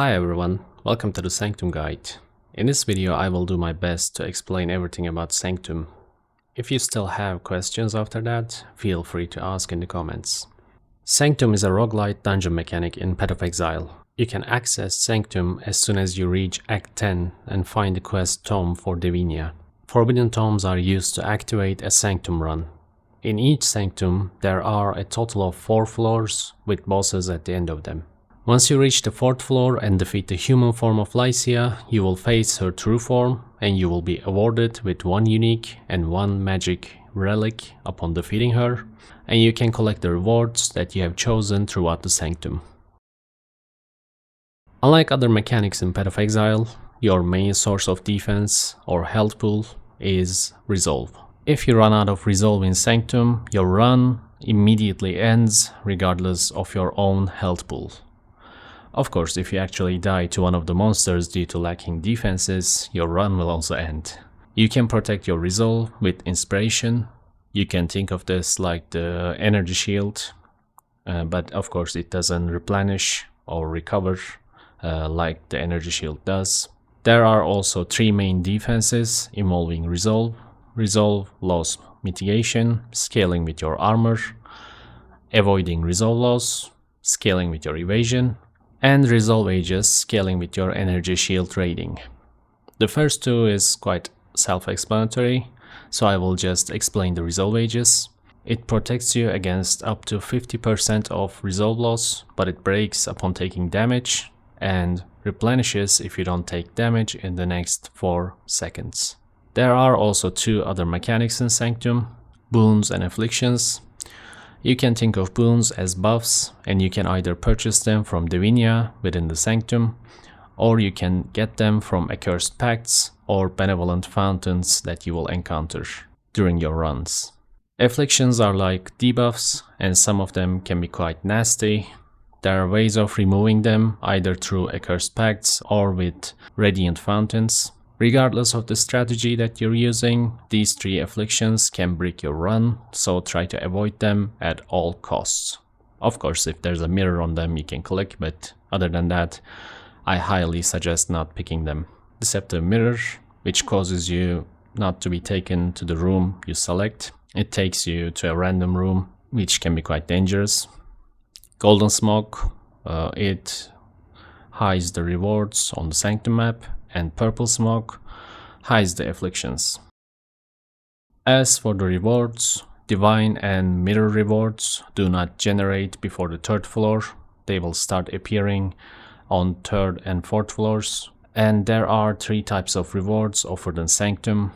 Hi everyone, welcome to the Sanctum guide. In this video I will do my best to explain everything about Sanctum. If you still have questions after that, feel free to ask in the comments. Sanctum is a roguelite dungeon mechanic in PathofExile. You can access Sanctum as soon as you reach Act 10 and find the quest Tome for Divinia. Forbidden Tomes are used to activate a Sanctum run. In each Sanctum there are a total of 4 floors with bosses at the end of them. Once you reach the 4th floor and defeat the human form of Lycia, you will face her true form and you will be awarded with 1 unique and 1 magic relic upon defeating her, and you can collect the rewards that you have chosen throughout the Sanctum. Unlike other mechanics in PathofExile, your main source of defense or health pool is Resolve. If you run out of Resolve in Sanctum, your run immediately ends regardless of your own health pool. Of course, if you actually die to one of the monsters due to lacking defenses, your run will also end. You can protect your resolve with inspiration. You can think of this like the energy shield, but of course it doesn't replenish or recover like the energy shield does. There are also 3 main defenses involving resolve, loss mitigation, scaling with your armor, avoiding resolve loss, scaling with your evasion, and resolve ages, scaling with your energy shield rating. The first 2 is quite self-explanatory, so I will just explain the resolve ages. It protects you against up to 50% of resolve loss, but it breaks upon taking damage and replenishes if you don't take damage in the next 4 seconds. There are also 2 other mechanics in Sanctum, boons and afflictions. You can think of boons as buffs, and you can either purchase them from Divinia within the Sanctum, or you can get them from accursed pacts or benevolent fountains that you will encounter during your runs. Afflictions are like debuffs, and some of them can be quite nasty. There are ways of removing them either through accursed pacts or with radiant fountains. Regardless of the strategy that you're using, these 3 afflictions can break your run, so try to avoid them at all costs. Of course, if there's a mirror on them you can click, but other than that, I highly suggest not picking them. Deceptive Mirror, which causes you not to be taken to the room you select. It takes you to a random room, which can be quite dangerous. Golden Smoke, it hides the rewards on the Sanctum map, and Purple Smoke hides the afflictions. As for the rewards, Divine and Mirror rewards do not generate before the 3rd floor. They will start appearing on 3rd and 4th floors. And there are 3 types of rewards offered in Sanctum.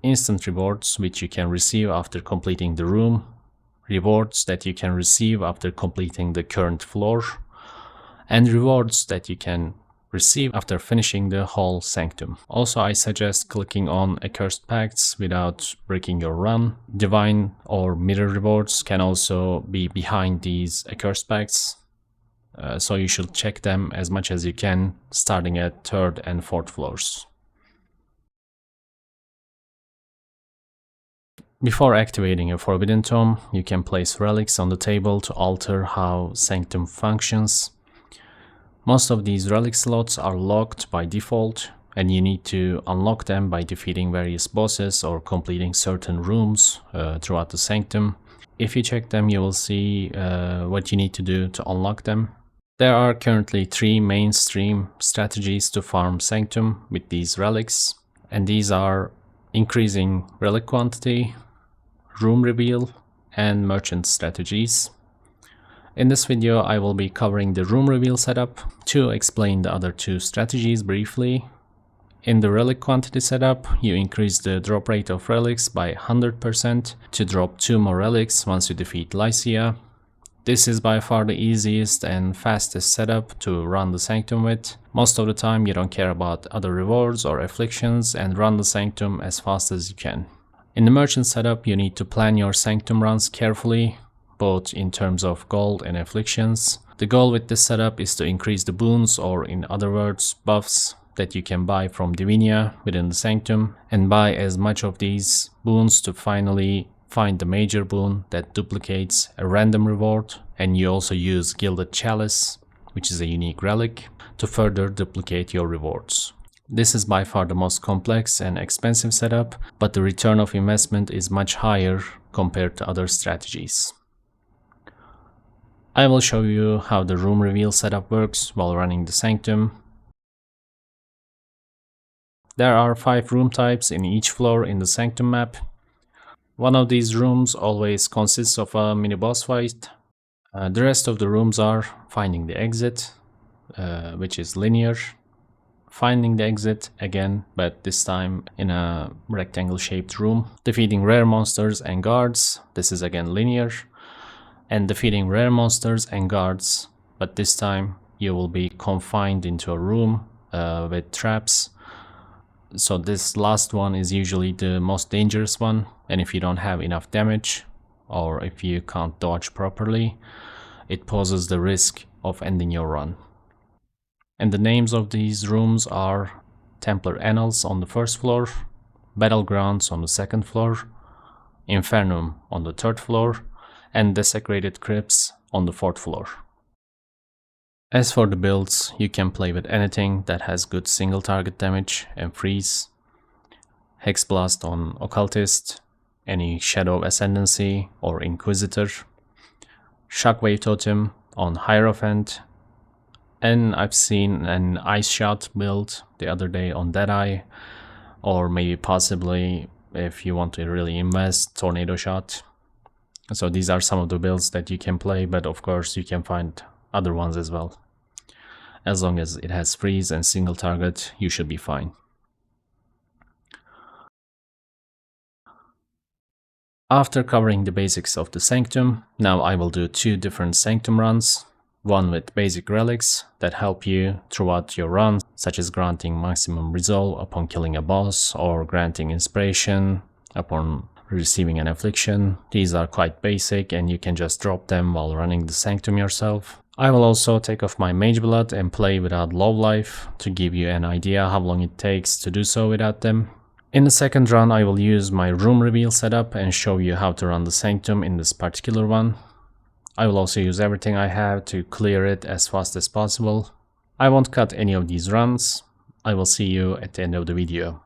Instant rewards, which you can receive after completing the room. Rewards that you can receive after completing the current floor. And rewards that you can receive after finishing the whole Sanctum. Also, I suggest clicking on accursed pacts without breaking your run. Divine or mirror rewards can also be behind these accursed pacts, so you should check them as much as you can starting at 3rd and 4th floors. Before activating a Forbidden Tome, you can place relics on the table to alter how Sanctum functions. Most of these relic slots are locked by default, and you need to unlock them by defeating various bosses or completing certain rooms throughout the Sanctum. If you check them, you will see what you need to do to unlock them. There are currently 3 mainstream strategies to farm Sanctum with these relics, and these are increasing relic quantity, room reveal, and merchant strategies. In this video, I will be covering the room reveal setup. To explain the other 2 strategies briefly, in the relic quantity setup, you increase the drop rate of relics by 100% to drop 2 more relics once you defeat Lycia. This is by far the easiest and fastest setup to run the Sanctum with. Most of the time you don't care about other rewards or afflictions and run the Sanctum as fast as you can. In the merchant setup, you need to plan your Sanctum runs carefully, both in terms of gold and afflictions. The goal with this setup is to increase the boons, or in other words, buffs, that you can buy from Divinia within the Sanctum, and buy as much of these boons to finally find the major boon that duplicates a random reward. And you also use Gilded Chalice, which is a unique relic. to further duplicate your rewards. This is by far the most complex and expensive setup, but the return of investment is much higher compared to other strategies. I will show you how the room reveal setup works while running the Sanctum. There are 5 room types in each floor in the Sanctum map. One of these rooms always consists of a mini boss fight. The rest of the rooms are finding the exit, which is linear, finding the exit again, but this time in a rectangle shaped room, defeating rare monsters and guards, this is again linear, and defeating rare monsters and guards, but this time you will be confined into a room with traps. So this last one is usually the most dangerous one, and if you don't have enough damage or if you can't dodge properly, it poses the risk of ending your run. And the names of these rooms are Templar Annals on the first floor, Battlegrounds on the second floor, Infernum on the third floor, and Desecrated Crypts on the fourth floor. As for the builds, you can play with anything that has good single target damage and freeze, Hexblast on Occultist, any Shadow Ascendancy or Inquisitor, Shockwave Totem on Hierophant, and I've seen an Ice Shot build the other day on Deadeye, or maybe possibly, if you want to really invest, Tornado Shot. So these are some of the builds that you can play, but of course you can find other ones as well. As long as it has freeze and single target, you should be fine. After covering the basics of the Sanctum, now I will do 2 different Sanctum runs. One with basic relics that help you throughout your run, such as granting maximum resolve upon killing a boss or granting inspiration upon receiving an affliction. These are quite basic and you can just drop them while running the Sanctum yourself. I will also take off my Mage Blood and play without low life to give you an idea how long it takes to do so without them. In the second run I will use my room reveal setup and show you how to run the Sanctum in this particular one. I will also use everything I have to clear it as fast as possible. I won't cut any of these runs. I will see you at the end of the video.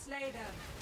Slay them!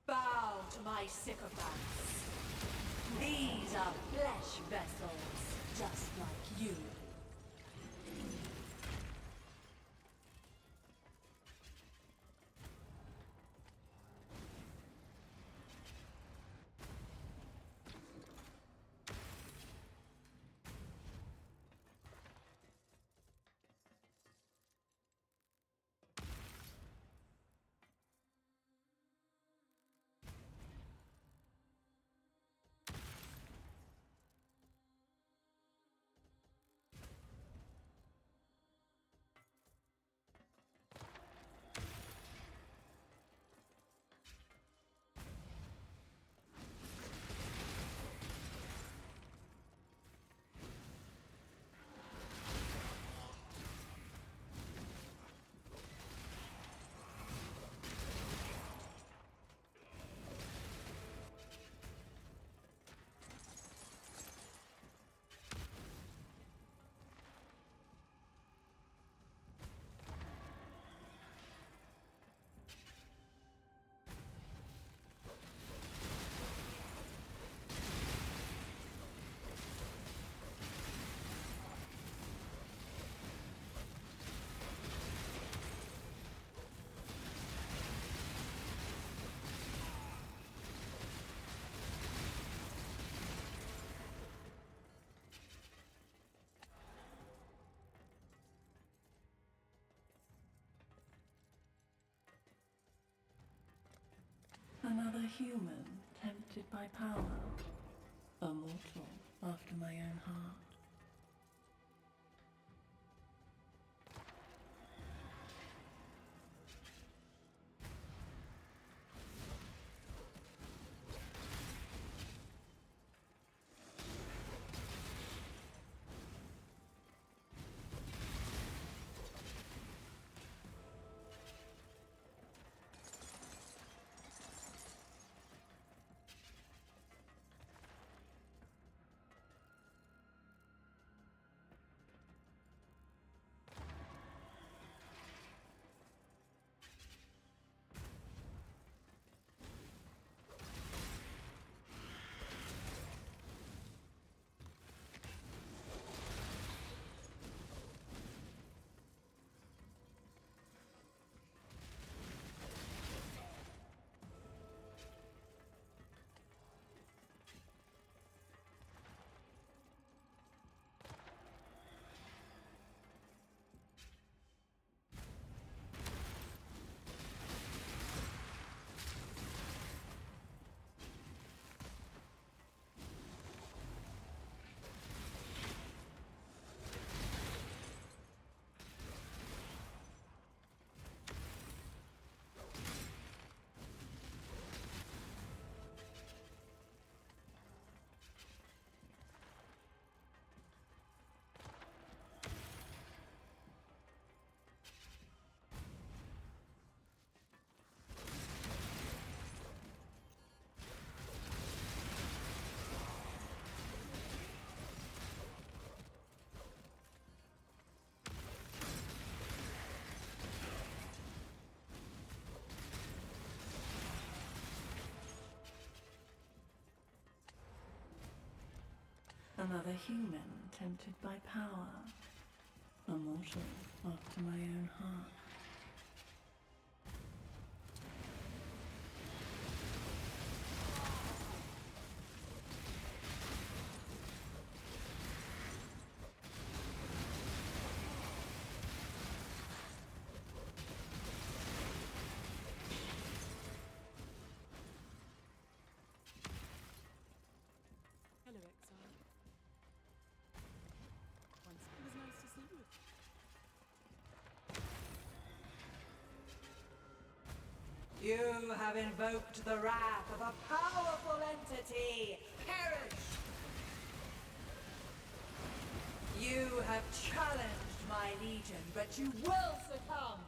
Bow to my sycophants. These are flesh vessels, just like you. human tempted by power, a mortal after my own heart. Another human tempted by power, a mortal after my own heart. Hello, Exile. Once it was nice to see you. You have invoked the wrath of a powerful entity! Perish! You have challenged my legion, but you will succumb!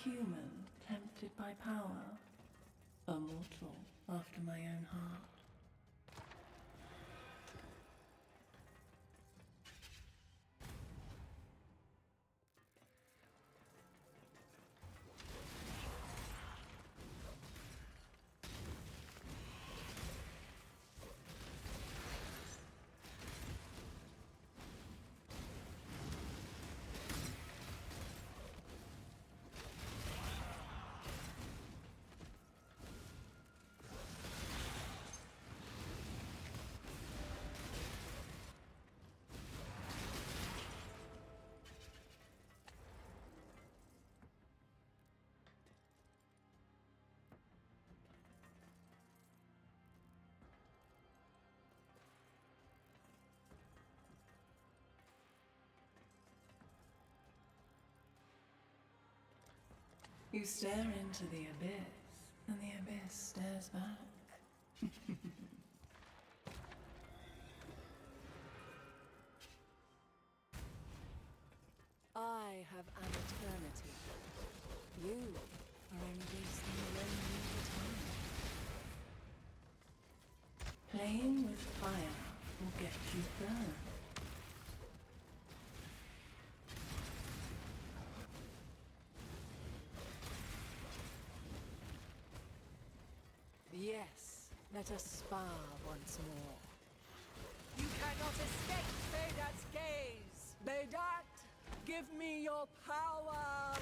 human tempted by power, a mortal after my own heart. You stare into the abyss, and the abyss stares back. I have an eternity. You are only wasting your own time. Playing with fire will get you burned. Yes, let us spar once more. You cannot escape Bedat's gaze! Bedat, give me your power!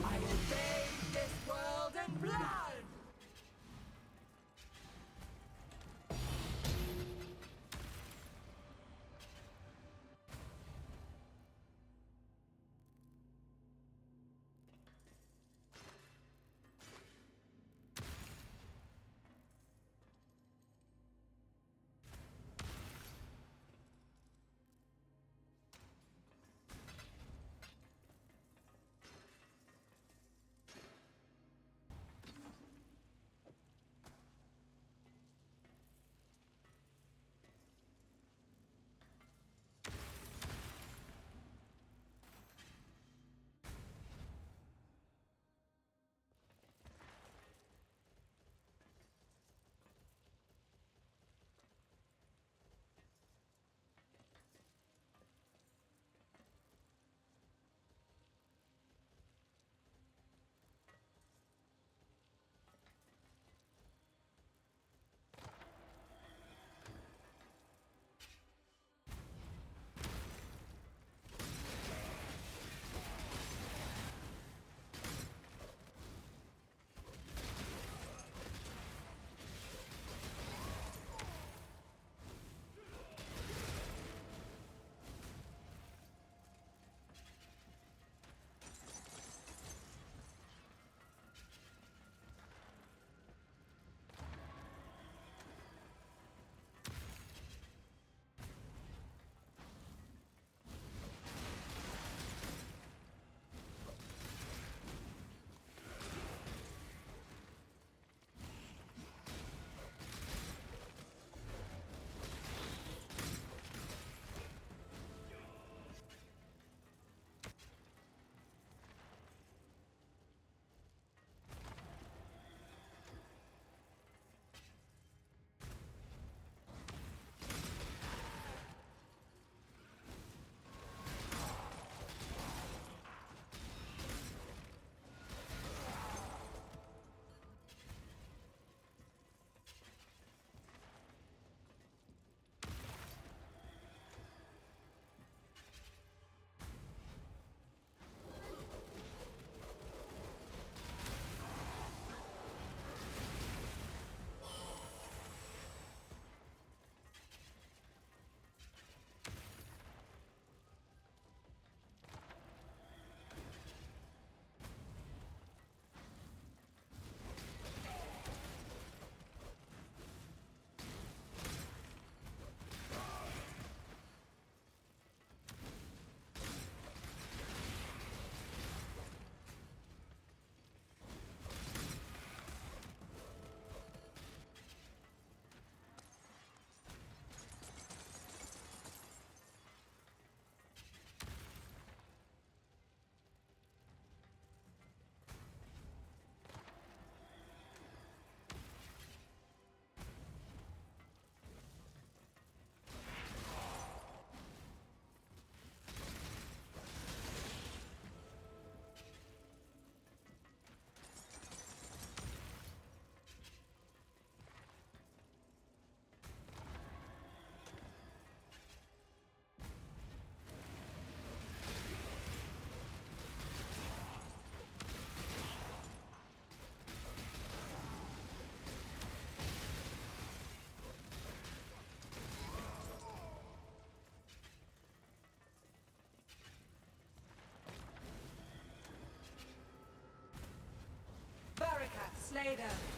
I will bathe this world in blood! slay them.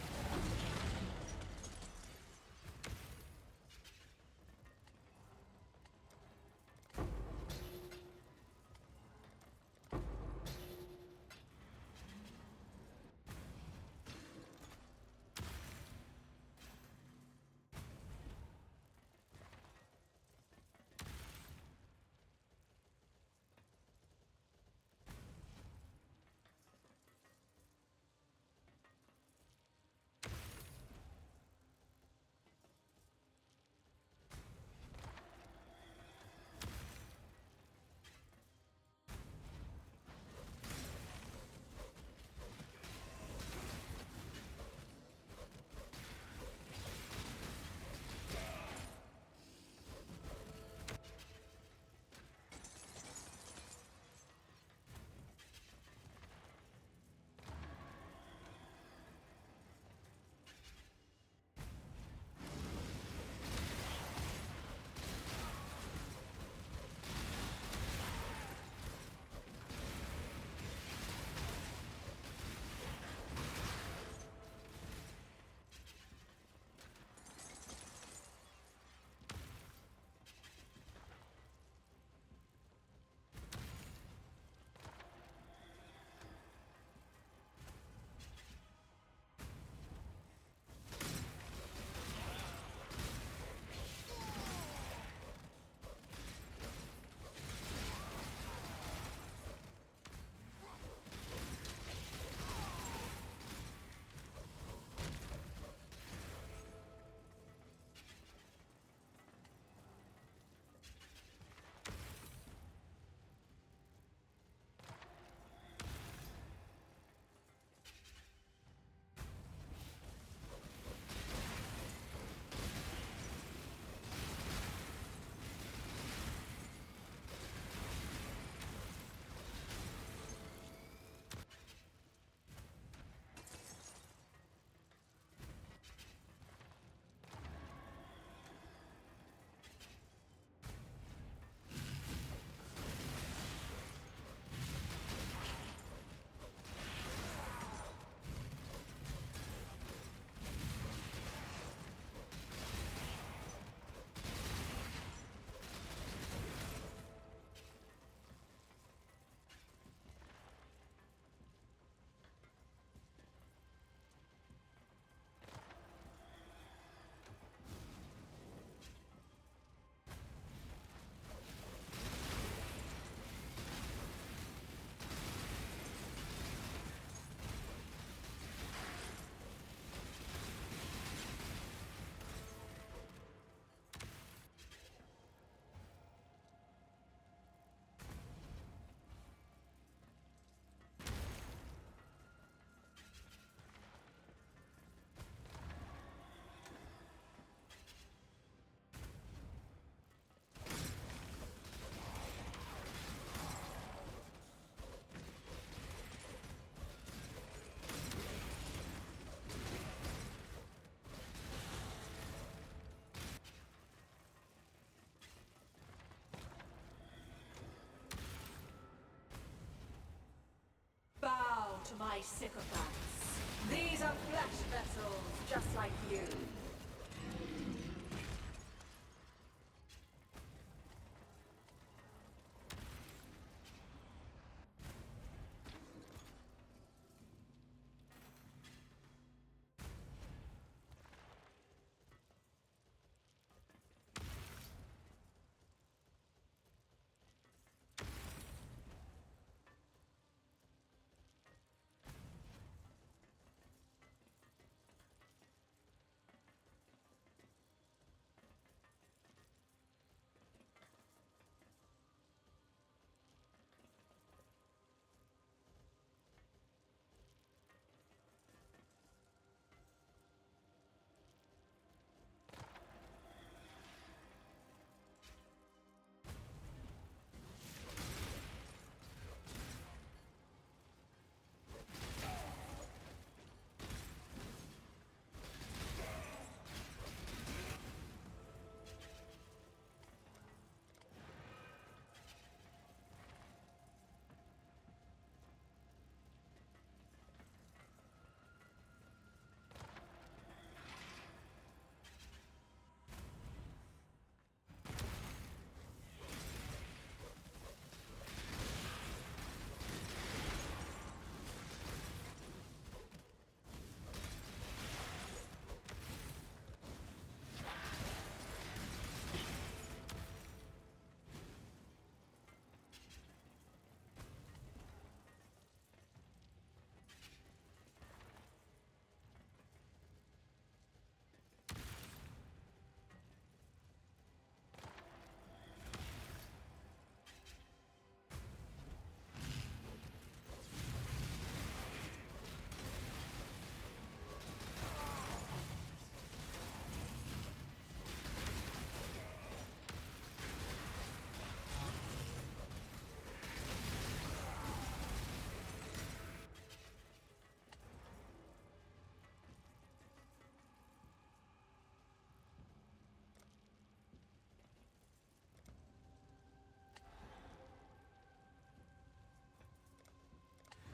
Bow to my sycophants. These are flesh vessels, just like you.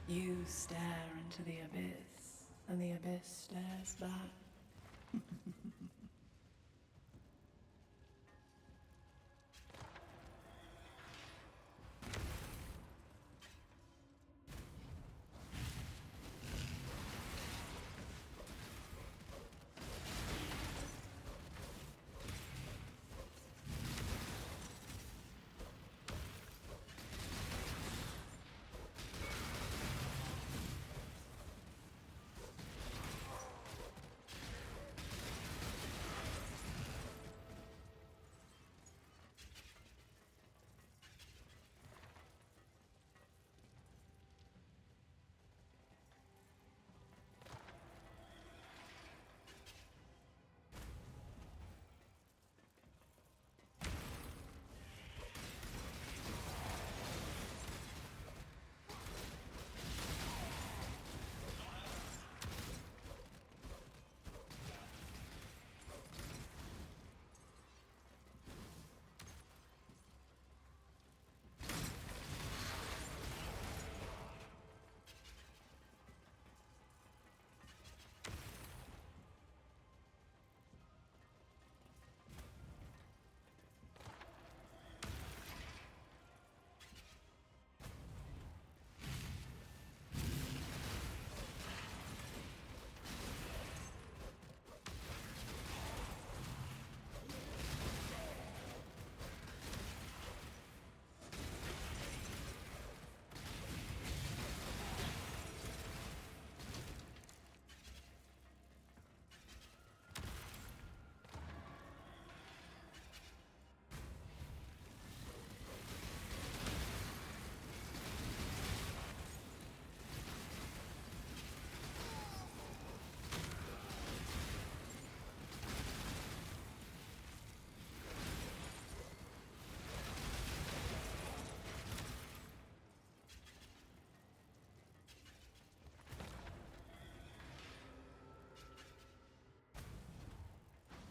You stare into the abyss, and the abyss stares back.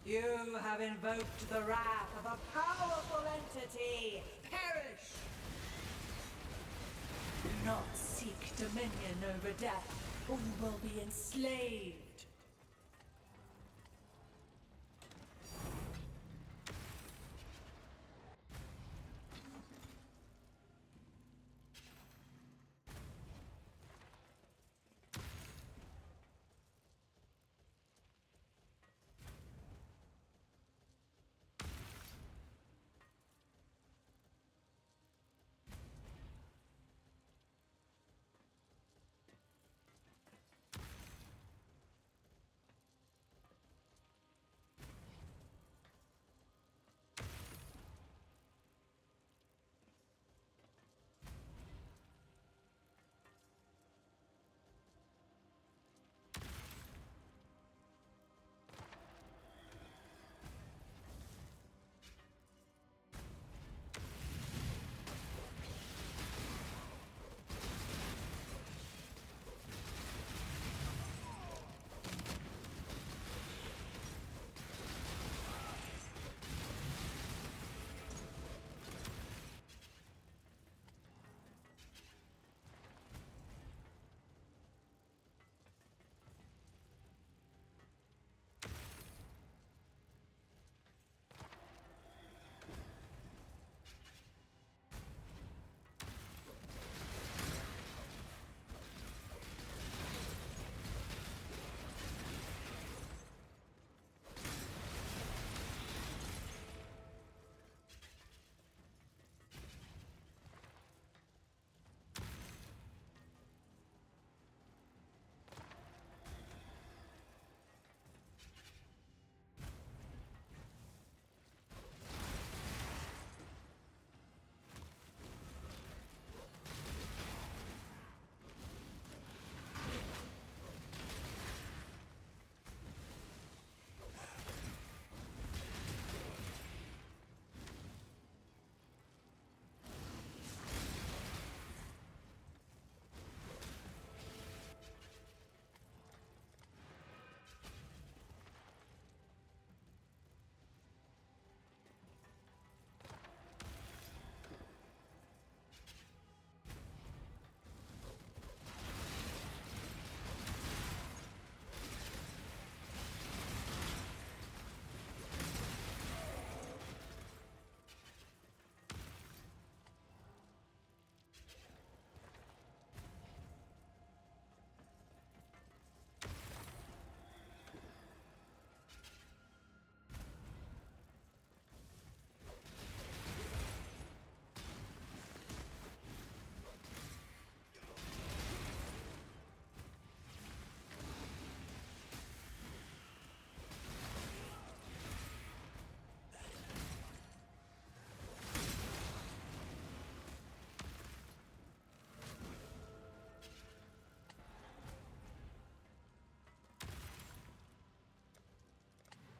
You have invoked the wrath of a powerful entity! Perish! Do not seek dominion over death, or you will be enslaved!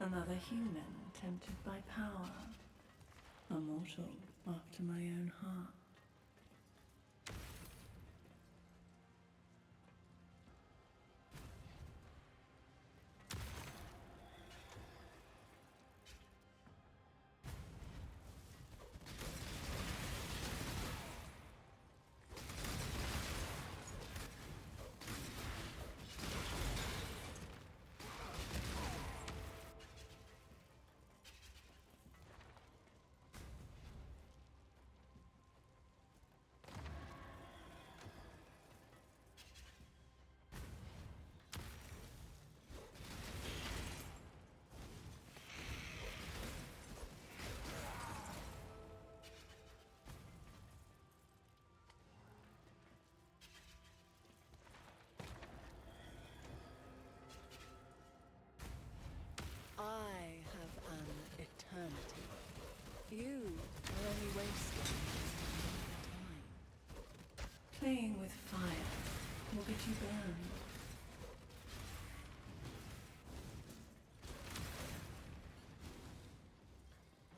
Another human tempted by power. A mortal after my own heart. I have an eternity. You are only wasting time. Playing with fire will get you burned.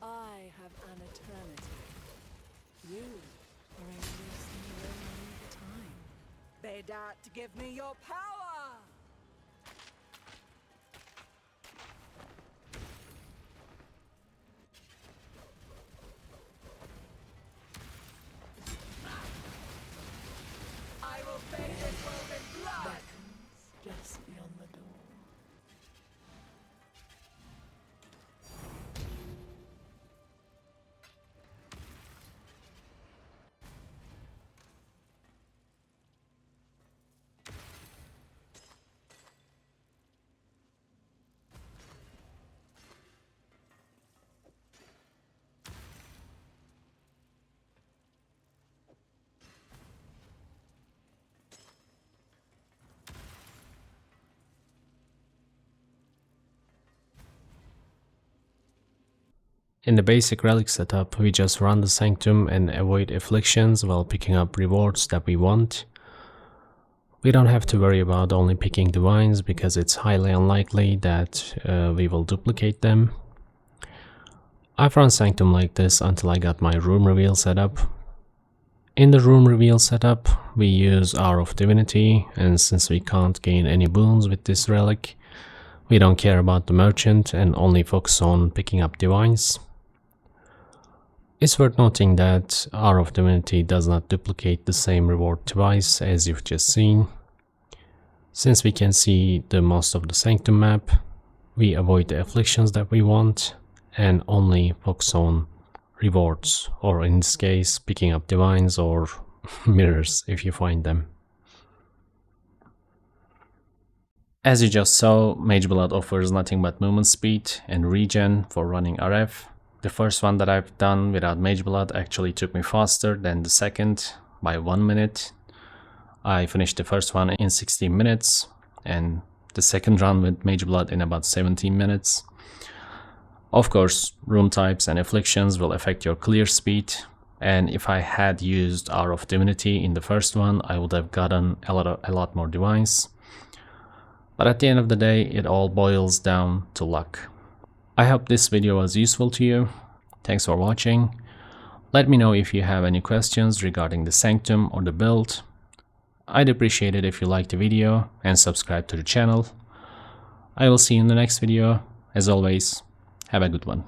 I have an eternity. You are only wasting your own time. Bedat, give me your power! I will bathe this world in blood! Just beyond the door. In the basic relic setup, we just run the Sanctum and avoid afflictions while picking up rewards that we want. We don't have to worry about only picking divines because it's highly unlikely that we will duplicate them. I've run Sanctum like this until I got my room reveal setup. In the room reveal setup, we use Hour of Divinity, and since we can't gain any boons with this relic, we don't care about the merchant and only focus on picking up divines. It's worth noting that Hour of Divinity does not duplicate the same reward twice as you've just seen. Since we can see the most of the Sanctum map, we avoid the afflictions that we want and only focus on rewards, or in this case picking up divines or mirrors if you find them. As you just saw, Mageblood offers nothing but movement speed and regen for running RF. The first one that I've done without Mageblood actually took me faster than the second by 1 minute. I finished the first one in 16 minutes and the second run with Mageblood in about 17 minutes. Of course, room types and afflictions will affect your clear speed, and if I had used Hour of Divinity in the first one, I would have gotten a lot more divines. But at the end of the day, it all boils down to luck. I hope this video was useful to you. Thanks for watching. Let me know if you have any questions regarding the Sanctum or the build. I'd appreciate it if you liked the video and subscribe to the channel. I will see you in the next video. As always, have a good one.